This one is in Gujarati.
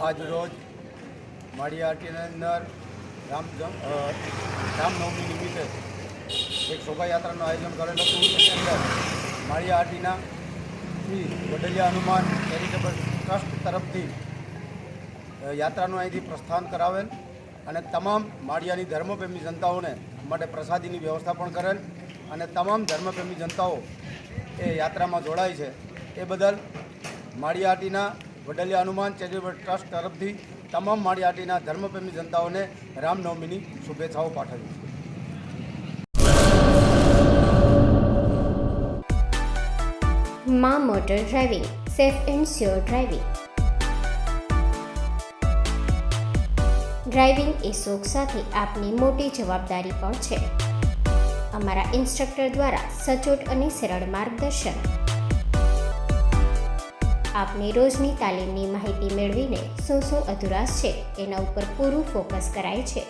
આજ રોજ માળિયાહાટીની અંદર રામનવમી નિમિત્તે એક શોભાયાત્રાનું આયોજન કરેલું હતું. તેની અંદર માળિયાહાટીના શ્રી વડલિયા હનુમાન ચેરિટેબલ ટ્રસ્ટ તરફથી યાત્રાનું અહીંથી પ્રસ્થાન કરાવેલ અને તમામ માળિયાની ધર્મપ્રેમી જનતાઓને માટે પ્રસાદીની વ્યવસ્થા પણ કરેલ અને તમામ ધર્મપ્રેમી જનતાઓ એ યાત્રામાં જોડાય છે. એ બદલ માળિયાહાટીના વડલિયા હનુમાન ચેરિટેબલ ટ્રસ્ટ તરફથી તમામ માળિયાહાટીના ધર્મપ્રેમી જનતાઓને રામનવમીની શુભેચ્છાઓ પાઠવી છે. માં motor driving, safe and sure driving. Driving એ શોખ સાથે આપની મોટી જવાબદારી પણ છે. અમારા ઇન્સ્ટ્રક્ટર દ્વારા સચોટ અને સરળ માર્ગદર્શન. આપની રોજની તાલીમની માહિતી મેળવીને શું અધુરાશ છે એના ઉપર પૂરું ફોકસ કરાય છે.